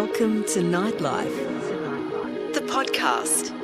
Welcome to Nightlife, the podcast.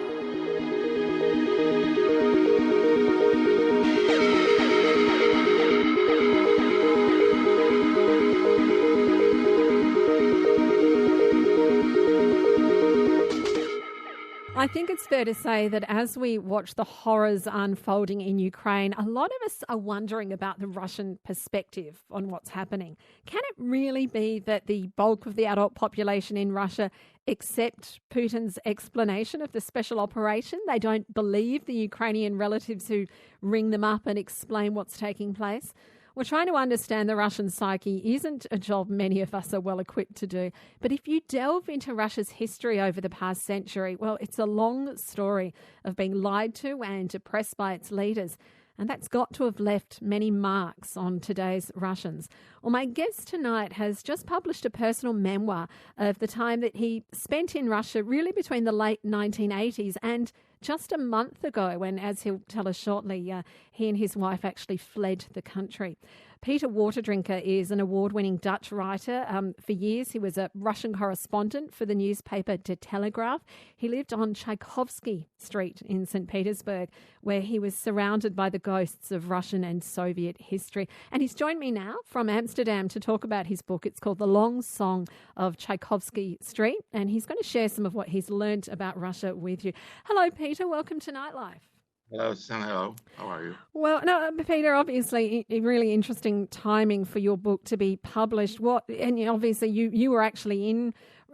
I think it's fair to say that as we watch the horrors unfolding in Ukraine, a lot of us are wondering about the Russian perspective on what's happening. Can it really be that the bulk of the adult population in Russia accept Putin's explanation of the special operation? They don't believe the Ukrainian relatives who ring them up and explain what's taking place? We're trying to understand the Russian psyche isn't a job many of us are well equipped to do. But if you delve into Russia's history over the past century, well, it's a long story of being lied to and oppressed by its leaders. And that's got to have left many marks on today's Russians. Well, my guest tonight has just published a personal memoir of the time that he spent in Russia, really between the late 1980s and just a month ago when, as he'll tell us shortly, he and his wife actually fled the country. Pieter Waterdrinker is an award-winning Dutch writer. For years, he was a Russian correspondent for the newspaper De Telegraaf. He lived on Tchaicovksy Street in St Petersburg, where he was surrounded by the ghosts of Russian and Soviet history. And he's joined me now from Amsterdam to talk about his book. It's called The Long Song of Tchaicovsky Street, and he's going to share some of what he's learnt about Russia with you. Hello, Peter. Welcome to Nightlife. Hello, Suzanne. Hello. How are you? Well, no, Peter, obviously, really interesting timing for your book to be published. Obviously, you were actually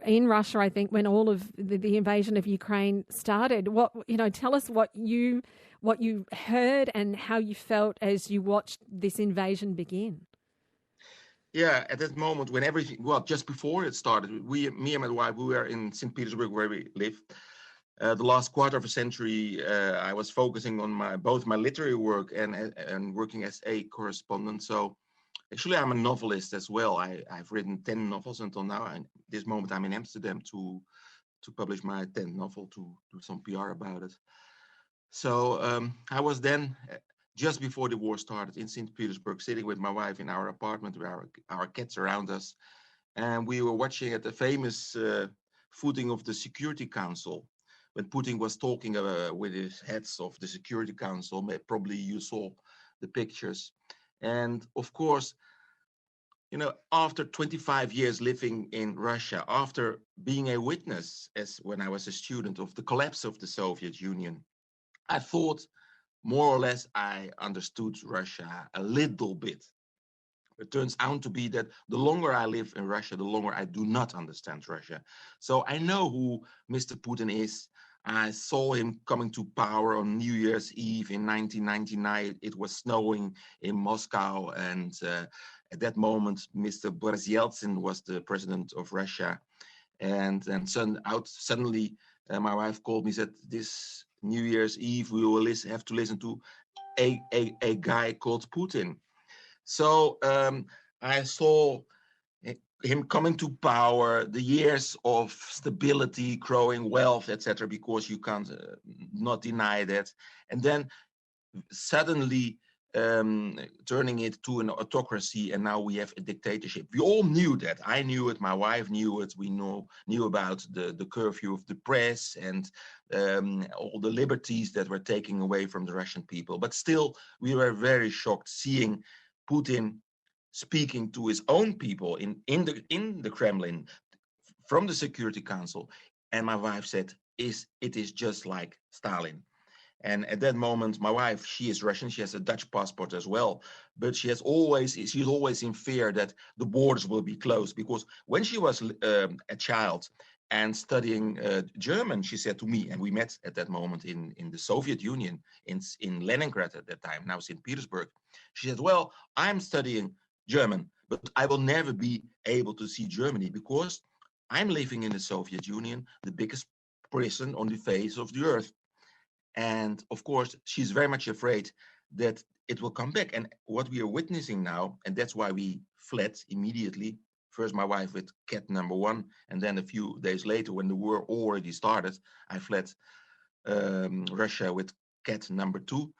in Russia, I think, when all of the invasion of Ukraine started. Tell us what you heard and how you felt as you watched this invasion begin. Yeah, at that moment when just before it started, me and my wife, we were in St Petersburg where we live. The last quarter of a century, I was focusing on both my literary work and working as a correspondent. So actually, I'm a novelist as well. I've written 10 novels until now. And at this moment, I'm in Amsterdam to publish my 10th novel, to do some PR about it. So I was then, just before the war started, in St Petersburg, sitting with my wife in our apartment with our cats around us. And we were watching at the famous footing of the Security Council. When Putin was talking with his heads of the Security Council, probably you saw the pictures. And of course, after 25 years living in Russia, after being a witness, as when I was a student, of the collapse of the Soviet Union, I thought more or less I understood Russia a little bit. It turns out to be that the longer I live in Russia, the longer I do not understand Russia. So I know who Mr. Putin is. I saw him coming to power on New Year's Eve in 1999. It was snowing in Moscow. And at that moment, Mr. Boris Yeltsin was the president of Russia. And suddenly, my wife called me and said, this New Year's Eve, we will have to listen to a guy called Putin. So I saw him coming to power, the years of stability, growing wealth, etc., because you can't not deny that. And then suddenly turning it to an autocracy, and now we have a dictatorship. We all knew that. I knew it, my wife knew it. We knew about the curfew of the press and all the liberties that were taken away from the Russian people. But still, we were very shocked seeing Putin speaking to his own people in the Kremlin from the Security Council. And my wife said, it is just like Stalin. And at that moment, my wife, she is Russian, she has a Dutch passport as well, but she's always in fear that the borders will be closed, because when she was a child and studying German, she said to me, and we met at that moment in the Soviet Union, in Leningrad at that time, now St. Petersburg. She said, well, I'm studying German, but I will never be able to see Germany because I'm living in the Soviet Union, the biggest prison on the face of the earth. And of course, she's very much afraid that it will come back. And what we are witnessing now, and that's why we fled immediately. First, my wife with cat number one, and then a few days later, when the war already started, I fled Russia with cat number two,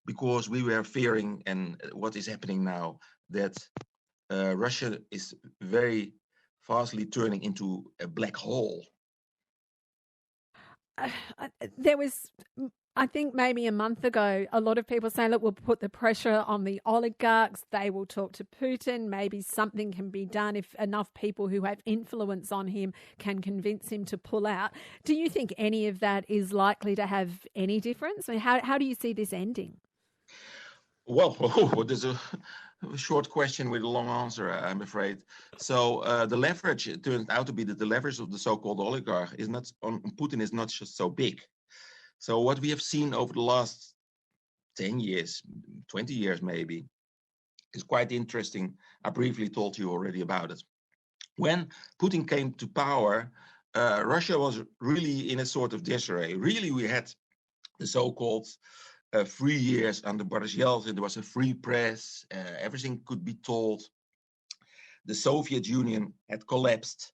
because we were fearing, and what is happening now, that Russia is very fastly turning into a black hole. There was, I think maybe a month ago, a lot of people saying, look, we'll put the pressure on the oligarchs. They will talk to Putin. Maybe something can be done if enough people who have influence on him can convince him to pull out. Do you think any of that is likely to have any difference? I mean, how do you see this ending? Well, there's a short question with a long answer, I'm afraid. So the leverage, it turns out to be that the leverage of the so-called oligarch is not on Putin is not just so big. So what we have seen over the last 10 years, 20 years maybe, is quite interesting. I briefly told you already about it. When Putin came to power, Russia was really in a sort of disarray. Really, we had the so-called 3 years under Boris Yeltsin. There was a free press. Everything could be told. The Soviet Union had collapsed.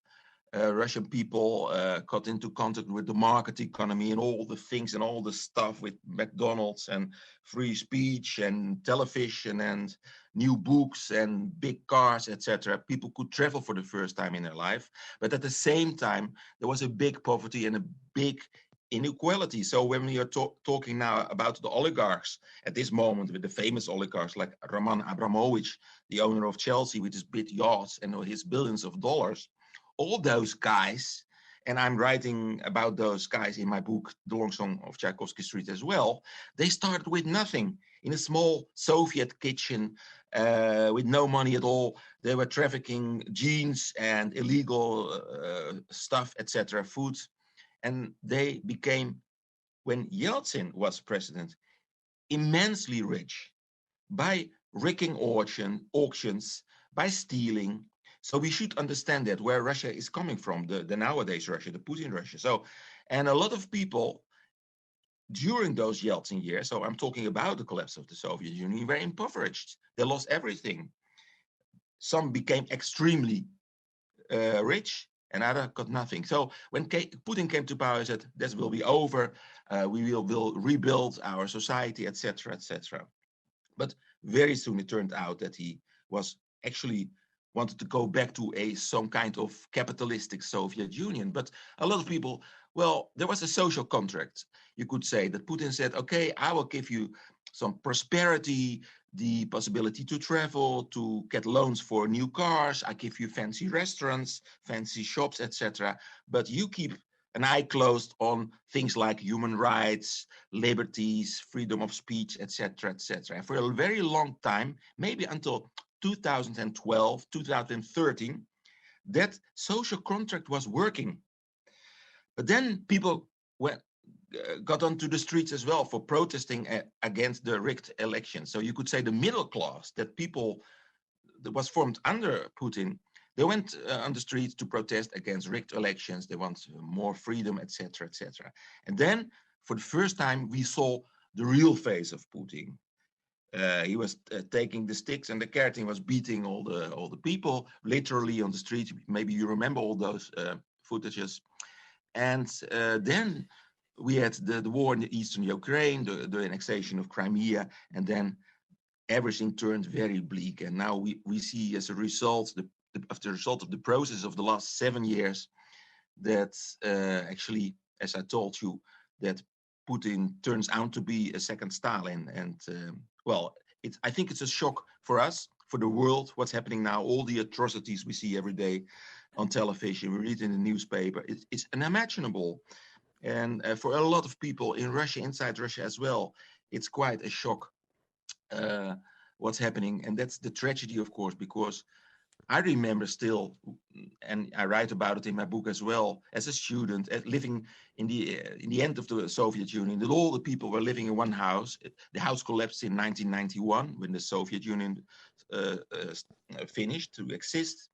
Russian people got into contact with the market economy and all the things and all the stuff with McDonald's and free speech and television and new books and big cars, etc. People could travel for the first time in their life. But at the same time, there was a big poverty and a big inequality. So when we are talking now about the oligarchs at this moment, with the famous oligarchs like Roman Abramovich, the owner of Chelsea with his big yachts and his billions of dollars, all those guys, and I'm writing about those guys in my book, The Long Song of Tchaicovksy Street as well, they started with nothing in a small Soviet kitchen with no money at all. They were trafficking jeans and illegal stuff, etc., food. And they became, when Yeltsin was president, immensely rich by rigging auctions, by stealing. So we should understand that where Russia is coming from, the nowadays Russia, the Putin Russia. So, and a lot of people during those Yeltsin years, so I'm talking about the collapse of the Soviet Union, were impoverished. They lost everything. Some became extremely rich, and others got nothing. So when Putin came to power, he said, this will be over. We will rebuild our society, etc., etc. But very soon it turned out that he was actually wanted to go back to some kind of capitalistic Soviet Union. But a lot of people, well, there was a social contract. You could say that Putin said, okay, I will give you some prosperity, the possibility to travel, to get loans for new cars. I give you fancy restaurants, fancy shops, etc. But you keep an eye closed on things like human rights, liberties, freedom of speech, etc., etc. And for a very long time, maybe until 2012, 2013, that social contract was working. But then people got onto the streets as well for protesting against the rigged elections. So you could say the middle class, that people that was formed under Putin, they went on the streets to protest against rigged elections. They want more freedom, etc., etc. And then, for the first time, we saw the real face of Putin. He was taking the sticks and the carrot and was beating all the people literally on the street. Maybe you remember all those footages. And then we had the war in the eastern Ukraine, the annexation of Crimea, and then everything turned very bleak. And now we see as a result, the result of the process of the last 7 years, that actually, as I told you, that Putin turns out to be a second Stalin. And well, I think it's a shock for us, for the world, what's happening now, all the atrocities we see every day on television, we read in the newspaper. It's unimaginable. And for a lot of people in Russia, inside Russia as well, it's quite a shock what's happening. And that's the tragedy, of course, because I remember still, and I write about it in my book as well, as a student, living in the end of the Soviet Union, that all the people were living in one house. The house collapsed in 1991 when the Soviet Union finished to exist.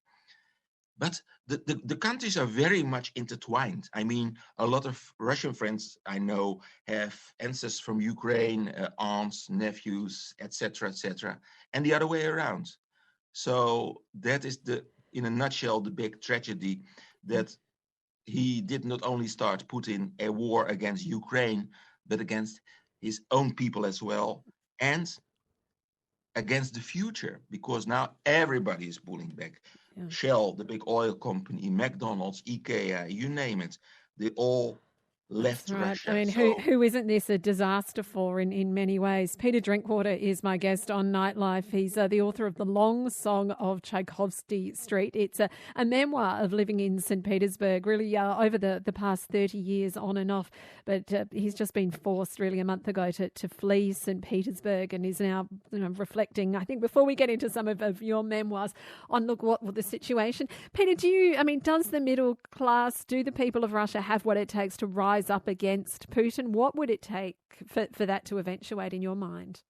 But the countries are very much intertwined. I mean, a lot of Russian friends I know have ancestors from Ukraine, aunts, nephews, etc., etc., and the other way around. So that is in a nutshell, the big tragedy, that he did not only start Putin a war against Ukraine, but against his own people as well, and against the future, because now everybody is pulling back. Shell, the big oil company, McDonald's, IKEA, you name it, they all left That's right. Russia. I mean, who isn't this a disaster for in many ways? Pieter Drinkwater is my guest on Nightlife. He's the author of The Long Song of Tchaicovksy Street. It's a memoir of living in St Petersburg, really over the past 30 years on and off. But he's just been forced really a month ago to flee St Petersburg and is now reflecting, I think, before we get into some of your memoirs, on what the situation. Peter, does the middle class, do the people of Russia have what it takes to rise up against Putin? What would it take for that to eventuate in your mind?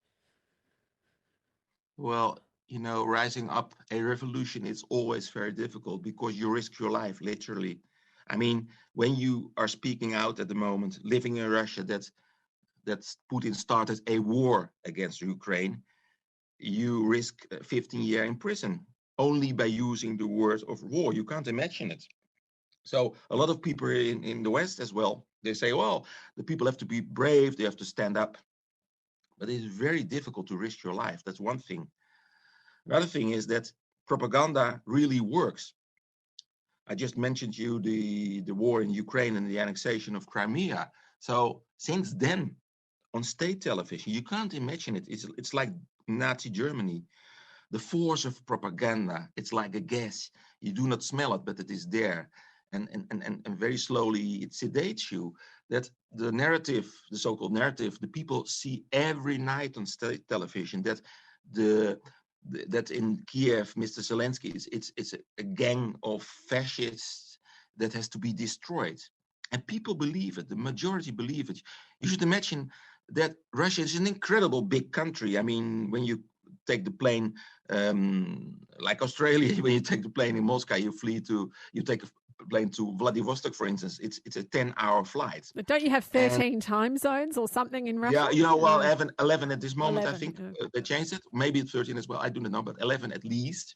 Well, rising up a revolution is always very difficult because you risk your life, literally. I mean, when you are speaking out at the moment, living in Russia, that Putin started a war against Ukraine, you risk 15 years in prison only by using the word of war. You can't imagine it. So a lot of people in the West as well, they say, well, the people have to be brave, they have to stand up. But it's very difficult to risk your life. That's one thing. Another thing is that propaganda really works. I just mentioned you the war in Ukraine and the annexation of Crimea. So since then, on state television, you can't imagine it. It's like Nazi Germany. The force of propaganda, it's like a gas. You do not smell it, but it is there. And very slowly it sedates you. That the narrative, the so-called narrative, the people see every night on state television that that in Kiev, Mr. Zelensky, it's a gang of fascists that has to be destroyed. And people believe it, the majority believe it. You should imagine that Russia is an incredible big country. I mean, when you take the plane, like Australia, when you take the plane in Moscow, you take a plane to Vladivostok, for instance, it's a 10-hour flight. But don't you have 13 time zones or something in Russia? Yeah, well, 11 at this moment, 11, I think. okay. They changed it. Maybe it's 13 as well. I do not know, but 11 at least.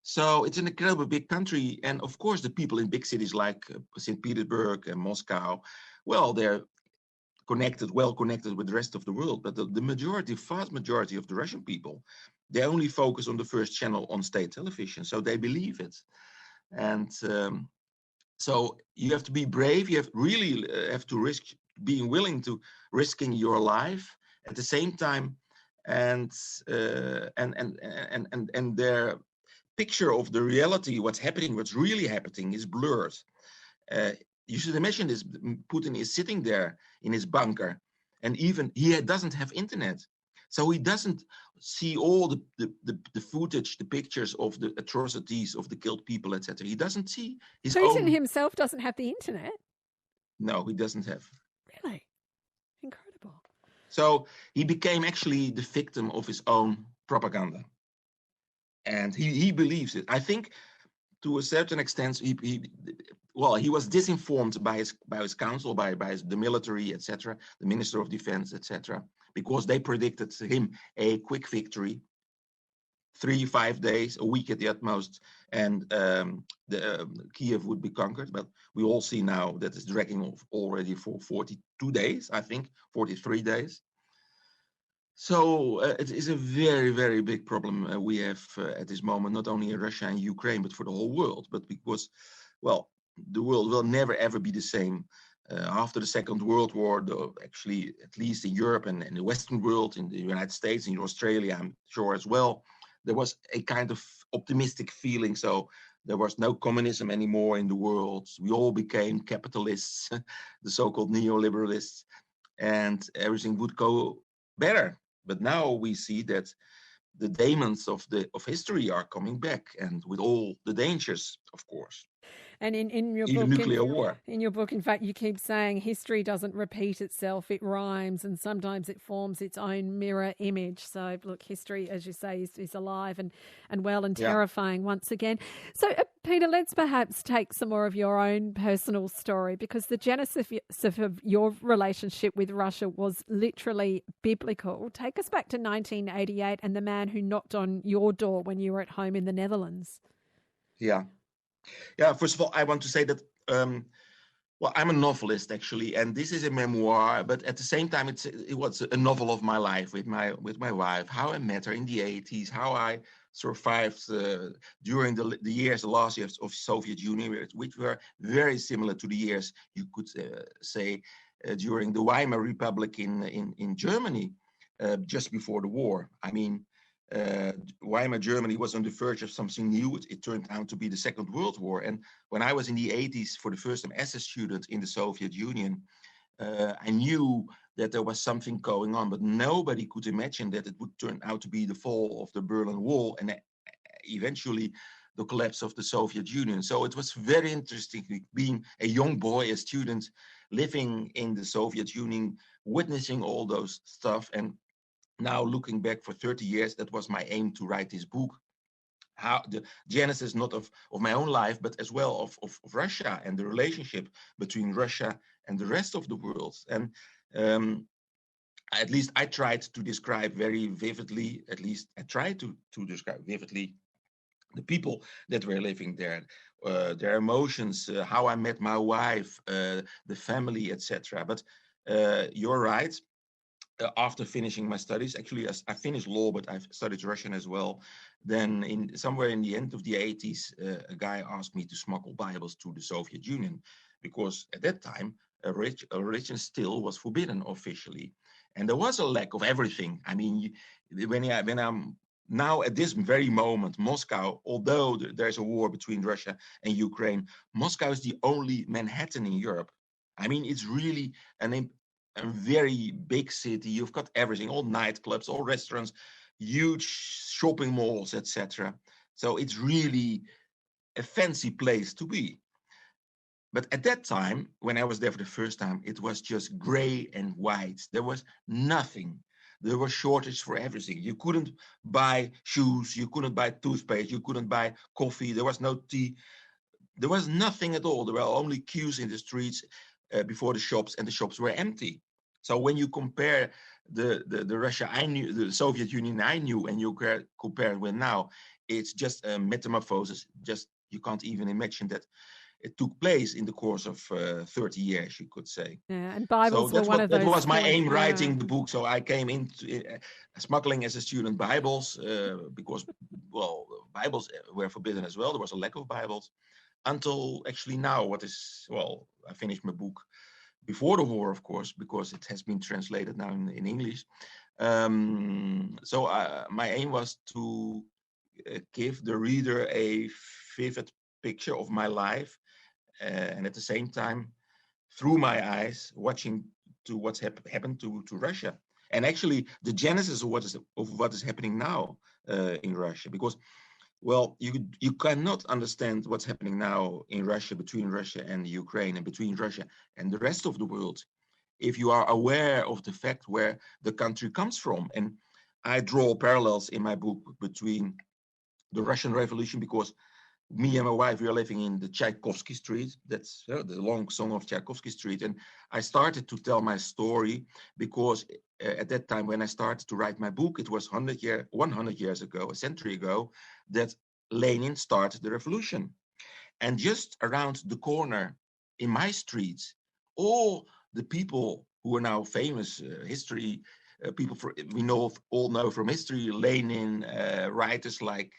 So it's an incredible big country. And of course, the people in big cities like St. Petersburg and Moscow, well, they're well connected with the rest of the world. But the vast majority of the Russian people, they only focus on the first channel on state television. So they believe it. And so you have to be brave. You have to risk being willing to risking your life at the same time, and their picture of the reality, what's really happening, is blurred. You should imagine this: Putin is sitting there in his bunker, and even he doesn't have internet, so he doesn't see all the footage, the pictures of the atrocities of the killed people, etc. He doesn't see his own. Putin himself doesn't have the internet? No, he doesn't have. Really? Incredible. So he became actually the victim of his own propaganda. And he believes it. I think to a certain extent, he was disinformed by his council, by the military, etc., the Minister of Defense, etc., because they predicted him a quick victory, 3-5 days, a week at the utmost, and Kiev would be conquered. But we all see now that it's dragging off already for 42 days, I think, 43 days. So it is a very, very big problem we have at this moment, not only in Russia and Ukraine, but for the whole world. But because, well, the world will never, ever be the same. After the Second World War, actually, at least in Europe and in the Western world, in the United States, in Australia, I'm sure as well, there was a kind of optimistic feeling. So there was no communism anymore in the world. We all became capitalists, the so-called neoliberalists, and everything would go better. But now we see that the demons of history are coming back, and with all the dangers, of course. And in your even book, nuclear war. In your book, in fact, you keep saying history doesn't repeat itself; it rhymes, and sometimes it forms its own mirror image. So, look, history, as you say, is alive and well and terrifying once again. So, Peter, let's perhaps take some more of your own personal story, because the genesis of your relationship with Russia was literally biblical. Take us back to 1988 and the man who knocked on your door when you were at home in the Netherlands. Yeah. First of all, I want to say that, Well, I'm a novelist actually, and this is a memoir. But at the same time, it was a novel of my life with my wife. How I met her in the '80s, how I survived during the last years of Soviet Union, which were very similar to the years you could say during the Weimar Republic in Germany, just before the war. I mean, Weimar Germany was on the verge of something new. It turned out to be the Second World War. And when I was in the '80s for the first time as a student in the Soviet Union, I knew that there was something going on, but nobody could imagine that it would turn out to be the fall of the Berlin Wall and eventually the collapse of the Soviet Union. So it was very interesting being a young boy, a student living in the Soviet Union, witnessing all those stuff. And now looking back for 30 years, that was my aim to write this book. How the genesis not of my own life, but as well of Russia and the relationship between Russia and the rest of the world. And at least I tried to describe very vividly, describe vividly the people that were living there, their emotions, how I met my wife, the family, etc. But you're right. After finishing my studies, actually, I finished law, but I've studied Russian as well. Then, somewhere in the end of the '80s, a guy asked me to smuggle Bibles to the Soviet Union, because at that time, religion still was forbidden officially, and there was a lack of everything. I mean, when I'm now at this very moment, Moscow, although there's a war between Russia and Ukraine, Moscow is the only Manhattan in Europe. I mean, it's really a very big city. You've got everything, all nightclubs, all restaurants, huge shopping malls, etc. So it's really a fancy place to be. But at that time, when I was there for the first time, it was just gray and white. There was nothing. There was shortage for everything. You couldn't buy shoes, you couldn't buy toothpaste, you couldn't buy coffee, there was no tea. There was nothing at all. There were only queues in the streets before the shops, and the shops were empty. So when you compare the Russia I knew, the Soviet Union I knew, and you compare it with now, it's just a metamorphosis. Just you can't even imagine that it took place in the course of 30 years, you could say. Yeah, and Bibles were one of those. That was my aim yeah. writing the book. So I came into smuggling as a student Bibles because, well, Bibles were forbidden as well. There was a lack of Bibles. Until actually now, I finished my book before the war, of course, because it has been translated now in English. So my aim was to give the reader a vivid picture of my life, and at the same time, through my eyes, watching to what's happened to Russia, and actually the genesis of what is happening now in Russia, because. Well, you cannot understand what's happening now in Russia, between Russia and Ukraine, and between Russia and the rest of the world, if you are aware of the fact where the country comes from. And I draw parallels in my book between the Russian Revolution, because me and my wife, we are living in the Tchaicovksy Street. That's the long song of Tchaicovsky Street. And I started to tell my story because at that time, when I started to write my book, it was 100 years ago, a century ago, that Lenin started the revolution. And just around the corner in my street, all the people who are now famous history people we all know from history, Lenin, writers like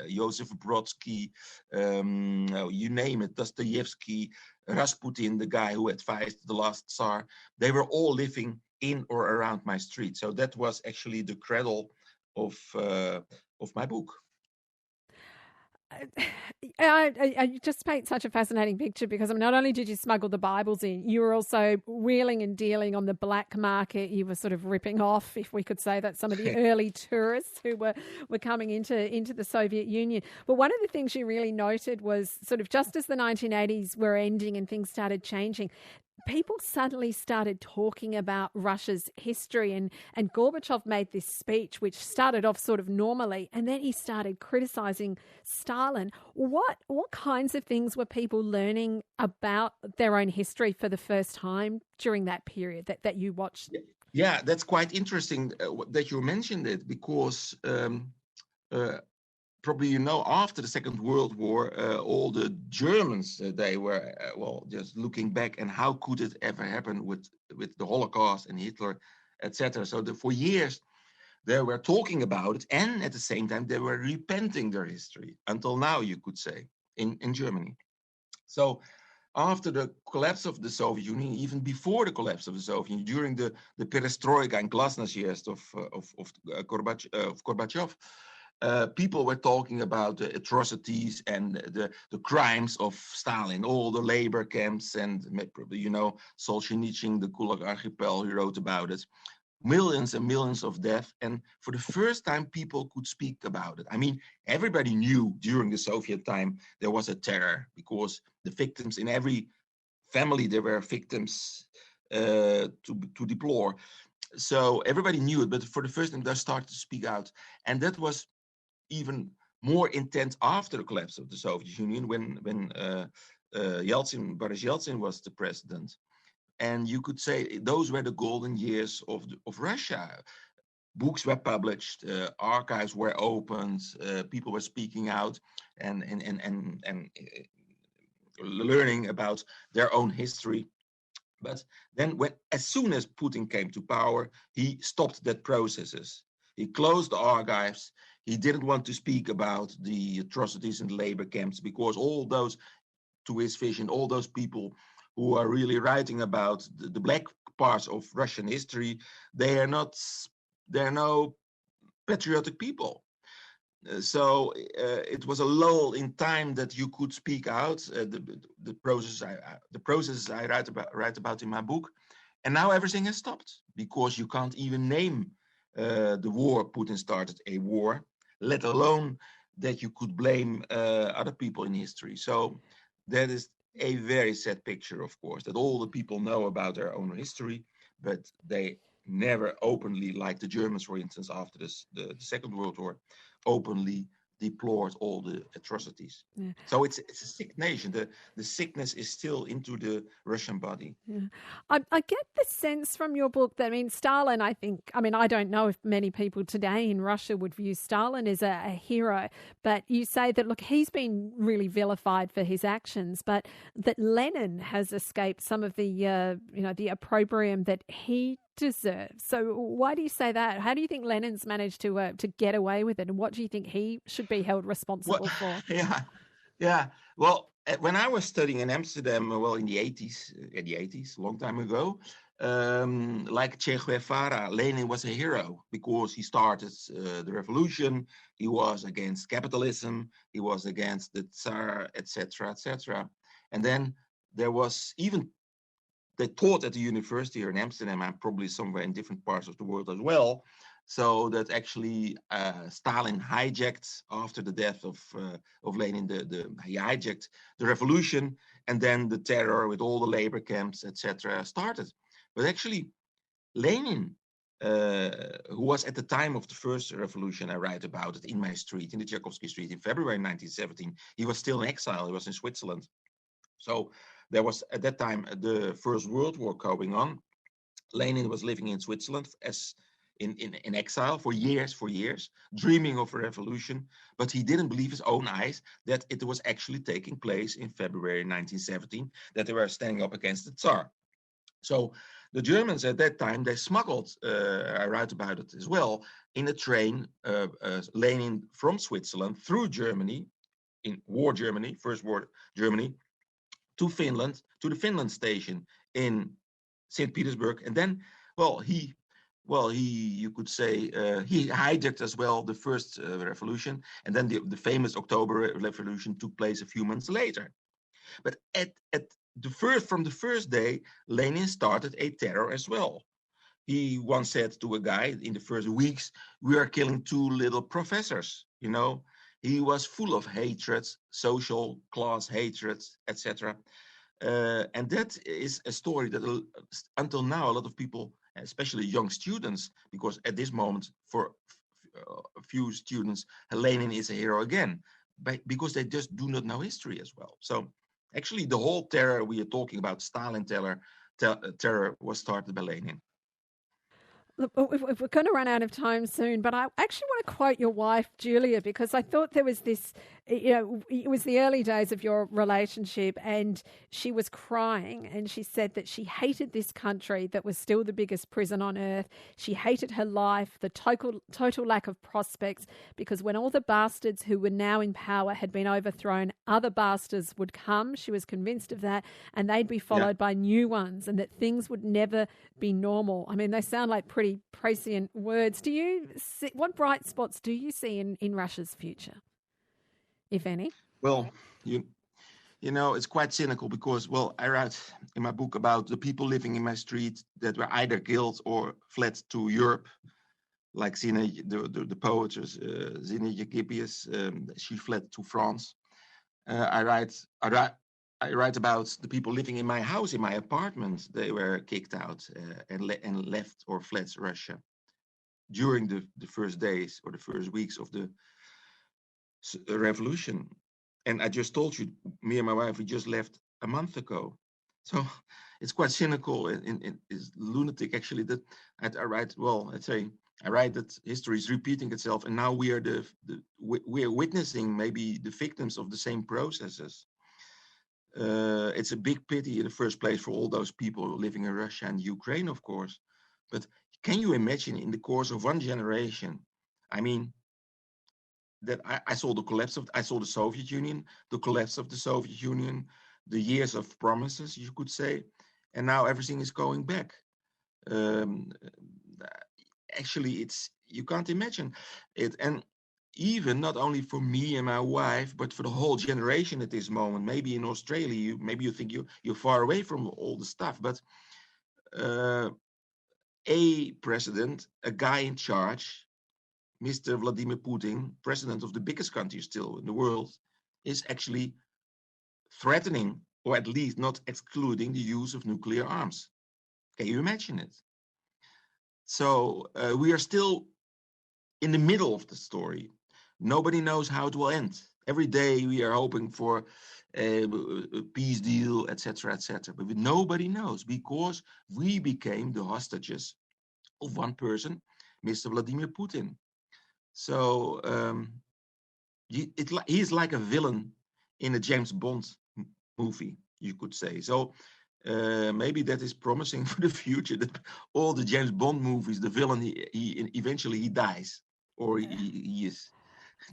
Joseph Brodsky, you name it, Dostoevsky, Rasputin, the guy who advised the last Tsar, they were all living in or around my street. So that was actually the cradle of my book. I just paint such a fascinating picture because not only did you smuggle the Bibles in, you were also wheeling and dealing on the black market. You were sort of ripping off, if we could say that, some of the early tourists who were coming into the Soviet Union. But one of the things you really noted was sort of just as the 1980s were ending and things started changing, people suddenly started talking about Russia's history, and Gorbachev made this speech which started off sort of normally, and then he started criticizing Stalin. What kinds of things were people learning about their own history for the first time during that period that you watched? Yeah, that's quite interesting that you mentioned it, because probably you know, after the Second World War, all the Germans, they were, just looking back and how could it ever happen with the Holocaust and Hitler, etc. So for years, they were talking about it, and at the same time, they were repenting their history, until now, you could say, in Germany. So after the collapse of the Soviet Union, even before the collapse of the Soviet Union, during the perestroika and glasnost years of Gorbachev, people were talking about the atrocities and the crimes of Stalin, all the labor camps, and you know, Solzhenitsyn, the Gulag Archipel, he wrote about it. Millions and millions of deaths, and for the first time, people could speak about it. I mean, everybody knew during the Soviet time there was a terror, because the victims in every family, there were victims to deplore. So everybody knew it, but for the first time, they started to speak out, and that was even more intense after the collapse of the Soviet Union, when Boris Yeltsin was the president. And you could say those were the golden years of Russia. Books were published, archives were opened, people were speaking out and learning about their own history. But then, as soon as Putin came to power, he stopped that processes. He closed the archives. He didn't want to speak about the atrocities in the labor camps, because all those, to his vision, all those people who are really writing about the black parts of Russian history, they're no patriotic people. So it was a lull in time that you could speak out. The processes I write about in my book, and now everything has stopped, because you can't even name the war Putin started a war, let alone that you could blame other people in history. So that is a very sad picture, of course, that all the people know about their own history, but they never openly, like the Germans, for instance, after the Second World War, openly deplored all the atrocities. Yeah. So it's a sick nation. The sickness is still into the Russian body. Yeah. I get the sense from your book that, I mean, Stalin, I don't know if many people today in Russia would view Stalin as a hero, but you say that, look, he's been really vilified for his actions, but that Lenin has escaped some of the opprobrium that he deserves. So why do you say that? How do you think Lenin's managed to get away with it, and what do you think he should be held responsible for? Yeah. Well, when I was studying in Amsterdam, in the 80s, a long time ago, like Che Guevara, Lenin was a hero, because he started the revolution. He was against capitalism. He was against the Tsar, etc., etc. And then there was even, they taught at the university here in Amsterdam, and probably somewhere in different parts of the world as well, so that actually Stalin hijacked, after the death of Lenin, he hijacked the revolution, and then the terror with all the labor camps, etc., started. But actually, Lenin, who was at the time of the first revolution, I write about it in my street, in the Tchaicovksy Street, in February 1917, he was still in exile. He was in Switzerland. So there was at that time the First World War going on. Lenin was living in Switzerland as in exile for years, dreaming of a revolution, but he didn't believe his own eyes that it was actually taking place in February 1917, that they were standing up against the Tsar. So the Germans at that time, they smuggled, I write about it as well, in a train, Lenin from Switzerland through Germany, in war Germany, First War Germany, to Finland, to the Finland station in St. Petersburg. And then, you could say, he hijacked as well the first revolution. And then the famous October Revolution took place a few months later. But from the first day, Lenin started a terror as well. He once said to a guy in the first weeks, "We are killing two little professors," you know. He was full of hatred, social class hatred, etc. And that is a story that until now, a lot of people, especially young students, because at this moment, for a few students, Lenin is a hero again, because they just do not know history as well. So actually, the whole terror we are talking about, Stalin terror was started by Lenin. Look, we're going to run out of time soon, but I actually want to quote your wife, Julia, because I thought there was this, it was the early days of your relationship, and she was crying, and she said that she hated this country that was still the biggest prison on earth. She hated her life, the total lack of prospects, because when all the bastards who were now in power had been overthrown, other bastards would come. She was convinced of that, and they'd be followed by new ones, and that things would never be normal. I mean, they sound like pretty prescient words. Do you see, what bright spots do you see in Russia's future, if any? Well, it's quite cynical because, well, I write in my book about the people living in my street that were either killed or fled to Europe, like Zina, the poet, Zina Yagibius, she fled to France. I write about the people living in my house, in my apartment. They were kicked out and left or fled Russia during the first days or the first weeks of the revolution. And I just told you, me and my wife, we just left a month ago. So it's quite cynical and it's lunatic, actually, that I write, well, let's say, I write that history is repeating itself, and now we are we're witnessing maybe the victims of the same processes. It's a big pity in the first place for all those people living in Russia and Ukraine, of course. But can you imagine in the course of one generation? I mean, that I saw I saw the Soviet Union, the collapse of the Soviet Union, the years of promises, you could say, and now everything is going back. Actually, you can't imagine it, and even not only for me and my wife, but for the whole generation at this moment. Maybe in Australia, maybe you think you're far away from all the stuff, but a president, a guy in charge, Mr. Vladimir Putin, president of the biggest country still in the world, is actually threatening, or at least not excluding, the use of nuclear arms. Can you imagine it? So we are still in the middle of the story. Nobody knows how it will end. Every day we are hoping for a peace deal, etc., etc. But nobody knows, because we became the hostages of one person, Mr. Vladimir Putin. So he's like a villain in a James Bond movie, you could say. So maybe that is promising for the future, that all the James Bond movies, the villain, he eventually he dies, or he is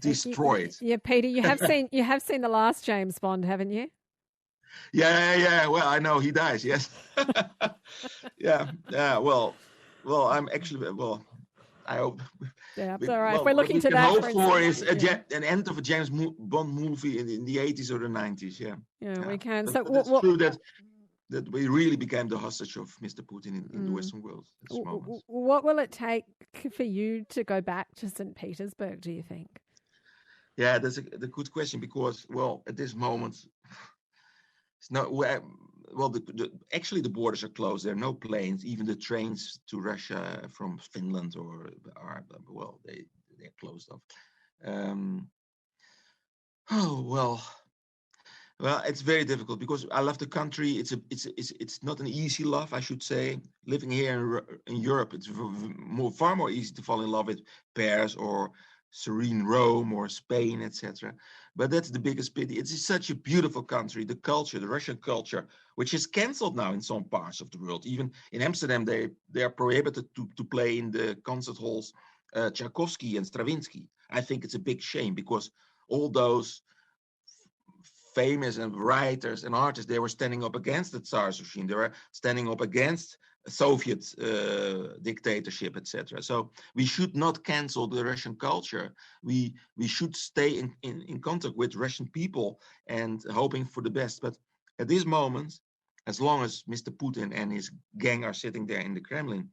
destroyed. Yeah, Peter, you have seen the last James Bond, haven't you? Yeah. Well, I know he dies. Yes. Yeah. Well, I'm actually I hope. Yeah, it's all right. If we're looking to that, hope for is an end of a James Bond movie in the 80s or the 90s. Yeah, we can. So it's true that we really became the hostage of Mr. Putin in the Western world at this moment. What will it take for you to go back to St. Petersburg, do you think? Yeah, that's a good question, because, well, at this moment, it's not. Well, actually the borders are closed. There are no planes. Even the trains to Russia from Finland they're closed off. Well, it's very difficult, because I love the country. It's not an easy love, I should say. Living here in Europe, it's far more easy to fall in love with Paris or serene Rome or Spain, etc. But that's the biggest pity. It's such a beautiful country. The culture, the Russian culture, which is cancelled now in some parts of the world. Even in Amsterdam, they are prohibited to play in the concert halls Tchaicovsky and Stravinsky. I think it's a big shame, because all those famous and writers and artists, they were standing up against the Tsar's regime. They were standing up against Soviet dictatorship, etc. So we should not cancel the Russian culture. We should stay in contact with Russian people and hoping for the best. But at this moment, as long as Mr. Putin and his gang are sitting there in the Kremlin,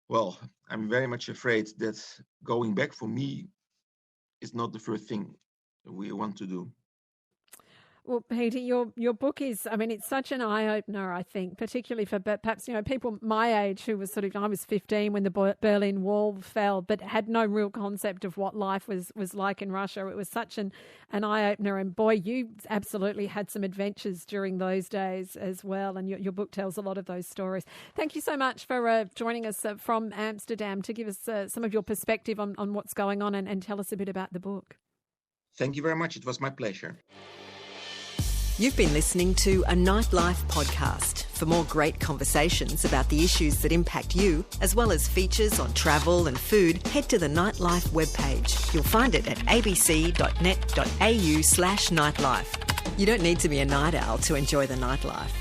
well, I'm very much afraid that going back for me is not the first thing we want to do. Well, Peter, your book is, I mean, it's such an eye-opener, I think, particularly for perhaps, people my age who was I was 15 when the Berlin Wall fell, but had no real concept of what life was like in Russia. It was such an eye-opener. And boy, you absolutely had some adventures during those days as well. And your book tells a lot of those stories. Thank you so much for joining us from Amsterdam to give us some of your perspective on what's going on and tell us a bit about the book. Thank you very much. It was my pleasure. You've been listening to a Nightlife podcast. For more great conversations about the issues that impact you, as well as features on travel and food, head to the Nightlife webpage. You'll find it at abc.net.au/nightlife. You don't need to be a night owl to enjoy the nightlife.